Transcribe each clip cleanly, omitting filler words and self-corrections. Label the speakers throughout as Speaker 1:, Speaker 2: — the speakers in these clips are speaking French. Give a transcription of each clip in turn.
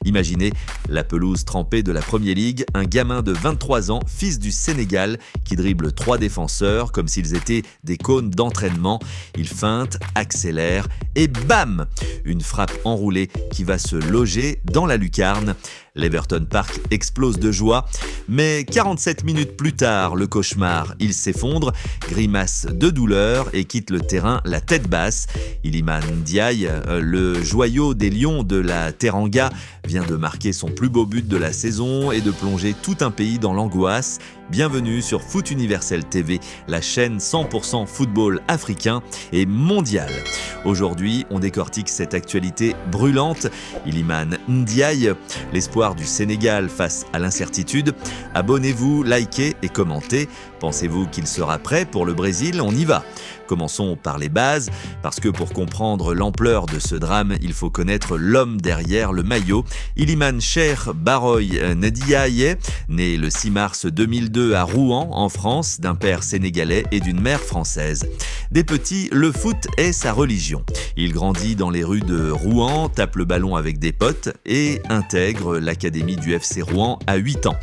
Speaker 1: Imaginez la pelouse trempée de la Premier League, un gamin de 23 ans, fils du Sénégal, qui dribble 3 défenseurs comme s'ils étaient des cônes d'entraînement. Il feinte, accélère et bam! Une frappe enroulée qui va se loger dans la lucarne. L'Everton Park explose de joie, mais 47 minutes plus tard, le cauchemar, il s'effondre, grimace de douleur et quitte le terrain la tête basse. Iliman Ndiaye, le joyau des Lions de la Teranga, vient de marquer son plus beau but de la saison et de plonger tout un pays dans l'angoisse. Bienvenue sur Foot Universel TV, la chaîne 100% football africain et mondial. Aujourd'hui, on décortique cette actualité brûlante. Iliman Ndiaye, l'espoir du Sénégal face à l'incertitude. Abonnez-vous, likez et commentez. Pensez-vous qu'il sera prêt pour le Brésil? On y va. Commençons par les bases, parce que pour comprendre l'ampleur de ce drame, il faut connaître l'homme derrière le maillot. Iliman Cheikh Baroy Ndiaye, né le 6 mars 2002 à Rouen, en France, d'un père sénégalais et d'une mère française. Dès petit, le foot est sa religion. Il grandit dans les rues de Rouen, tape le ballon avec des potes et intègre l'académie du FC Rouen à 8 ans.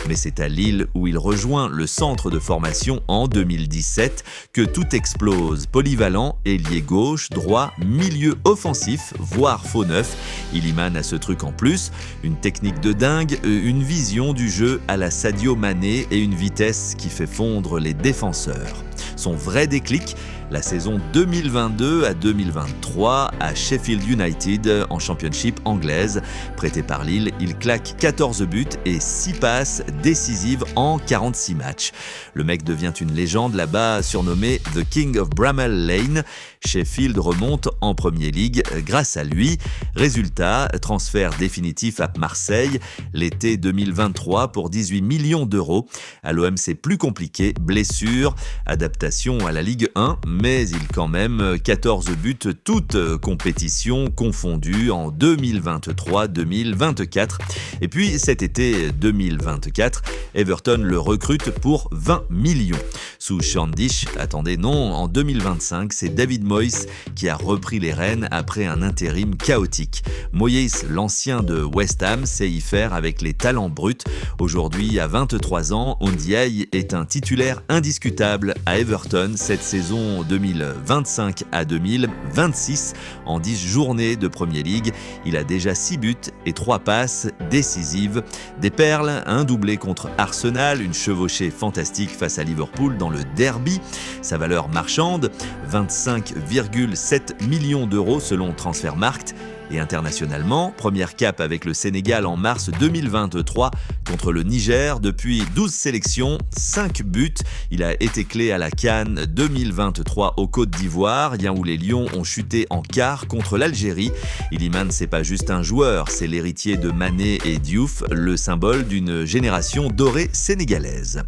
Speaker 1: Mais c'est à Lille où il rejoint le centre de formation en 2017 que tout explose. Polyvalent, ailier gauche, droit, milieu offensif, voire faux neuf. Iliman a ce truc en plus, une technique de dingue, une vision du jeu à la Sadio Mané et une vitesse qui fait fondre les défenseurs. Son vrai déclic, la saison 2022 à 2023 à Sheffield United en Championship anglaise. Prêté par Lille, il claque 14 buts et 6 passes décisives en 46 matchs. Le mec devient une légende là-bas, surnommé The King of Bramall Lane. Sheffield remonte en Premier League grâce à lui. Résultat, transfert définitif à Marseille l'été 2023 pour 18 millions d'euros. À l'OM, c'est plus compliqué, blessure, adaptation à la Ligue 1, mais il quand même 14 buts, toutes compétitions confondues en 2023-2024. Et puis cet été 2024, Everton le recrute pour 20 millions. Sous Sean Dyche, attendez non, en 2025, c'est David Moyes qui a repris les rênes après un intérim chaotique. Moyes, l'ancien de West Ham, sait y faire avec les talents bruts. Aujourd'hui, à 23 ans, Ndiaye est un titulaire indiscutable à Everton cette saison 2025 à 2026. En 10 journées de Premier League, il a déjà 6 buts et 3 passes décisives. Des perles, un doublé contre Arsenal, une chevauchée fantastique face à Liverpool dans le derby. Sa valeur marchande, 25,7 millions d'euros selon Transfermarkt. Et internationalement, première cape avec le Sénégal en mars 2023 contre le Niger. Depuis 12 sélections, 5 buts. Il a été clé à la CAN 2023 aux Côtes d'Ivoire, où les Lions ont chuté en quart contre l'Algérie. Iliman, c'est pas juste un joueur, c'est l'héritier de Mané et Diouf, le symbole d'une génération dorée sénégalaise.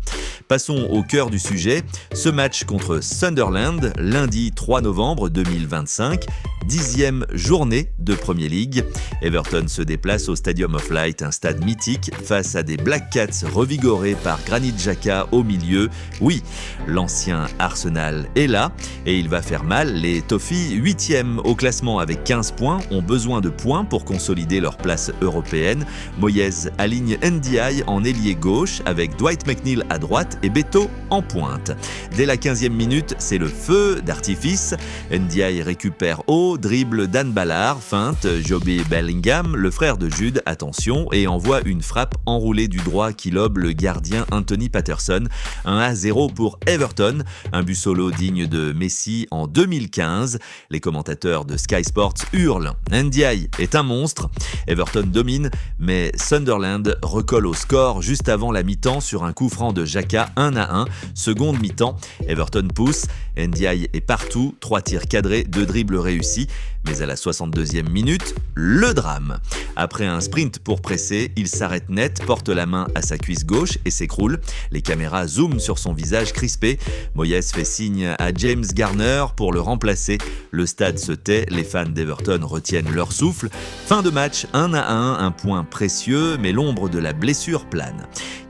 Speaker 1: Passons au cœur du sujet, ce match contre Sunderland, lundi 3 novembre 2025, 10e journée de Premier League. Everton se déplace au Stadium of Light, un stade mythique, face à des Black Cats revigorés par Granit Xhaka au milieu. Oui, l'ancien Arsenal est là et il va faire mal. Les Toffees, 8e au classement avec 15 points, ont besoin de points pour consolider leur place européenne. Moyes aligne Ndiaye en ailier gauche avec Dwight McNeil à droite et Beto en pointe. Dès la 15e minute, c'est le feu d'artifice. Ndiaye récupère haut, dribble Dan Ballard, feinte Jobe Bellingham, le frère de Jude, attention, et envoie une frappe enroulée du droit qui lobe le gardien Anthony Patterson. 1-0 pour Everton, un but solo digne de Messi en 2015. Les commentateurs de Sky Sports hurlent « Ndiaye est un monstre ». Everton domine, mais Sunderland recolle au score juste avant la mi-temps sur un coup franc de Xhaka 1-1. Seconde mi-temps, Everton pousse, Ndiaye est partout, 3 tirs cadrés, 2 dribbles réussis. Mais à la 62e minute, le drame. Après un sprint pour presser, il s'arrête net, porte la main à sa cuisse gauche et s'écroule. Les caméras zooment sur son visage crispé. Moyes fait signe à James Garner pour le remplacer. Le stade se tait, les fans d'Everton retiennent leur souffle. Fin de match, 1-1, un point précieux, mais l'ombre de la blessure plane.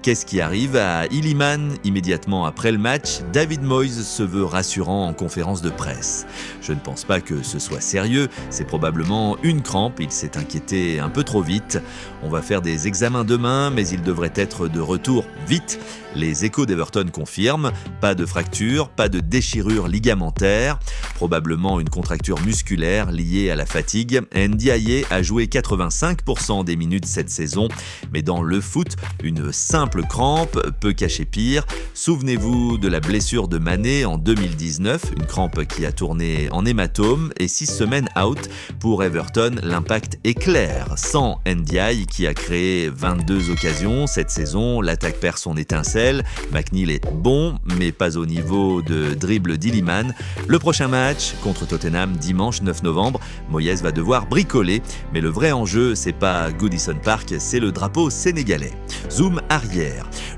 Speaker 1: Qu'est-ce qui arrive à Iliman immédiatement après le match? David Moyes se veut rassurant en conférence de presse. Je ne pense pas que ce soit sérieux, c'est probablement une crampe, il s'est inquiété un peu trop vite. On va faire des examens demain, mais il devrait être de retour vite. Les échos d'Everton confirment, pas de fracture, pas de déchirure ligamentaire, probablement une contracture musculaire liée à la fatigue. Ndiaye a joué 85% des minutes cette saison, mais dans le foot, une simple crampe peut cacher pire. Souvenez-vous de la blessure de Mané en 2019, une crampe qui a tourné en hématome et 6 semaines out. Pour Everton, l'impact est clair. Sans Ndiaye qui a créé 22 occasions cette saison, l'attaque perd son étincelle. McNeil est bon, mais pas au niveau de dribble d'Iliman. Le prochain match contre Tottenham dimanche 9 novembre, Moyes va devoir bricoler, mais le vrai enjeu, c'est pas Goodison Park, c'est le drapeau sénégalais. Zoom arrière.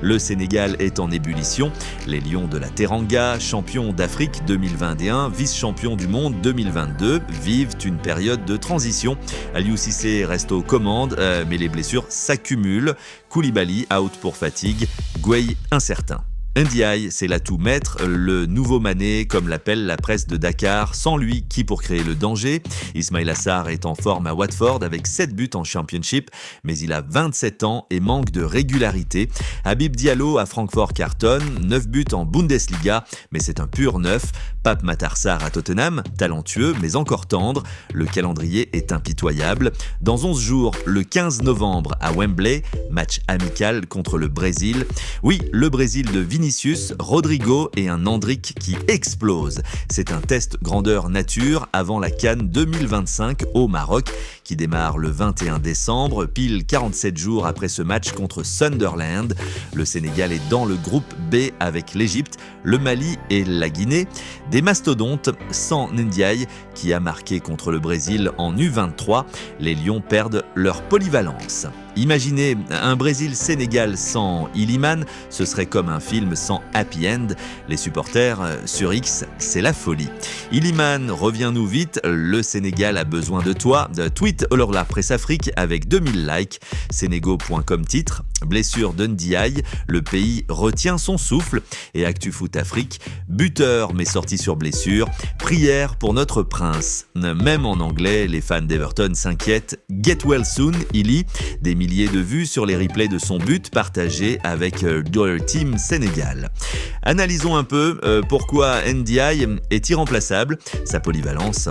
Speaker 1: Le Sénégal est en ébullition. Les Lions de la Teranga, champions d'Afrique 2021, vice-champions du monde 2022, vivent une période de transition. Aliou Cissé reste aux commandes, mais les blessures s'accumulent. Koulibaly out pour fatigue, Gueye incertain. Ndiaye, c'est l'atout maître, le nouveau Mané, comme l'appelle la presse de Dakar. Sans lui, qui pour créer le danger? Ismaïla Sarr est en forme à Watford avec 7 buts en Championship, mais il a 27 ans et manque de régularité. Habib Diallo à Francfort cartonne, 9 buts en Bundesliga, mais c'est un pur neuf. Pape Matar Sarr à Tottenham, talentueux mais encore tendre. Le calendrier est impitoyable. Dans 11 jours, le 15 novembre à Wembley, match amical contre le Brésil. Oui, le Brésil de Vinicius, Rodrigo et un Endrick qui explose. C'est un test grandeur nature avant la CAN 2025 au Maroc qui démarre le 21 décembre, pile 47 jours après ce match contre Sunderland. Le Sénégal est dans le groupe B avec l'Égypte, le Mali et la Guinée. Des mastodontes sans Ndiaye qui a marqué contre le Brésil en U23. Les Lions perdent leur polyvalence. Imaginez un Brésil-Sénégal sans Iliman, ce serait comme un film sans happy end. Les supporters sur X, c'est la folie. Iliman, reviens-nous vite, le Sénégal a besoin de toi. Tweet Olorla Presse Afrique avec 2000 likes. Sénégo.com titre, blessure de Ndiaye, le pays retient son souffle. Et Actu Foot Afrique, buteur mais sorti sur blessure, prière pour notre prince. Même en anglais, les fans d'Everton s'inquiètent. Get well soon, Ili. Des milliers de vues sur les replays de son but partagé avec Dollar Team Sénégal. Analysons un peu pourquoi Ndiaye est irremplaçable, sa polyvalence.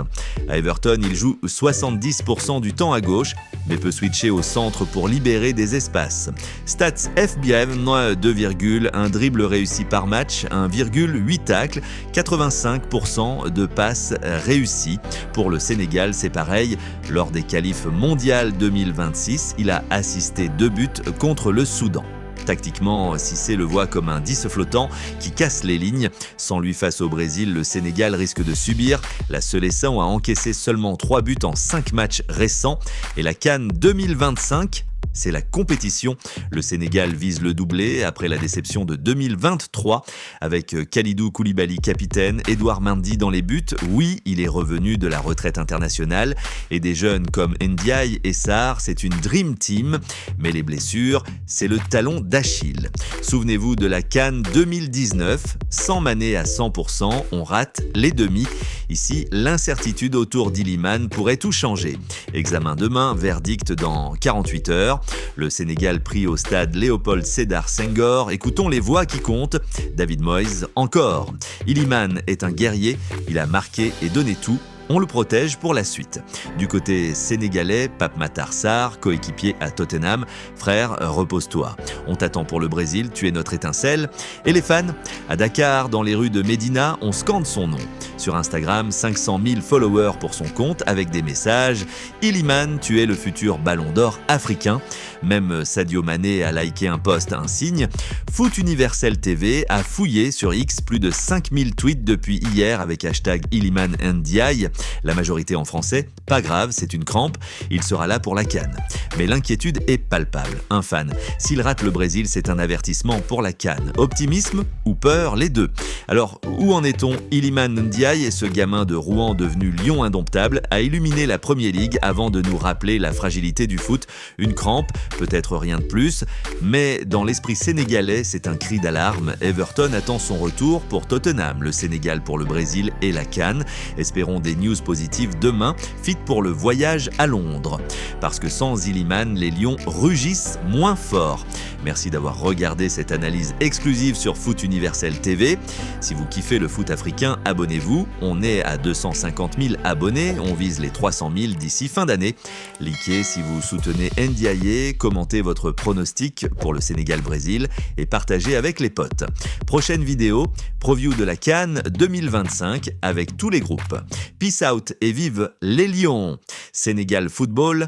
Speaker 1: À Everton, il joue 70% du temps à gauche, mais peut switcher au centre pour libérer des espaces. Stats FBM, 2, un dribble réussi par match, 1,8 tacles, 85% de passes réussies. Pour le Sénégal, c'est pareil. Lors des qualifs mondiales 2026, il a assisté 2 buts contre le Soudan. Tactiquement, Cissé le voit comme un 10 flottant qui casse les lignes. Sans lui face au Brésil, le Sénégal risque de subir. La Seleção a encaissé seulement 3 buts en 5 matchs récents. Et la CAN 2025, c'est la compétition. Le Sénégal vise le doublé après la déception de 2023 avec Kalidou Koulibaly capitaine, Edouard Mendy dans les buts. Oui, il est revenu de la retraite internationale et des jeunes comme Ndiaye et Sarr, c'est une dream team. Mais les blessures, c'est le talon d'Achille. Souvenez-vous de la CAN 2019, sans Mané à 100%, on rate les demi. Ici, l'incertitude autour d'Iliman pourrait tout changer. Examen demain, verdict dans 48 heures. Le Sénégal pris au stade Léopold Sédar Senghor. Écoutons les voix qui comptent. David Moyes, encore. Iliman est un guerrier, il a marqué et donné tout. On le protège pour la suite. Du côté sénégalais, Pape Matar Sarr, coéquipier à Tottenham, frère, repose-toi. On t'attend pour le Brésil, tu es notre étincelle. Et les fans? À Dakar, dans les rues de Médina, on scande son nom. Sur Instagram, 500 000 followers pour son compte avec des messages. Iliman, tu es le futur ballon d'or africain. Même Sadio Mané a liké un post, un signe. Foot Universel TV a fouillé sur X plus de 5000 tweets depuis hier avec hashtag Iliman Ndiaye. La majorité en français, pas grave, c'est une crampe, il sera là pour la CAN. Mais l'inquiétude est palpable. Un fan, s'il rate le Brésil, c'est un avertissement pour la CAN. Optimisme ou peur, les deux. Alors, où en est-on? Iliman Ndiaye est ce gamin de Rouen devenu lion indomptable, a illuminé la Premier League avant de nous rappeler la fragilité du foot. Une crampe, Peut-être rien de plus, mais dans l'esprit sénégalais, c'est un cri d'alarme. Everton attend son retour pour Tottenham, le Sénégal pour le Brésil et la CAN. Espérons des news positives demain, fit pour le voyage à Londres. Parce que sans Iliman, les Lions rugissent moins fort. Merci d'avoir regardé cette analyse exclusive sur Foot Universel TV. Si vous kiffez le foot africain, abonnez-vous. On est à 250 000 abonnés, on vise les 300 000 d'ici fin d'année. Likez si vous soutenez Ndiaye, commentez votre pronostic pour le Sénégal-Brésil et partagez avec les potes. Prochaine vidéo, preview de la CAN 2025 avec tous les groupes. Peace out et vive les Lions! Sénégal Football,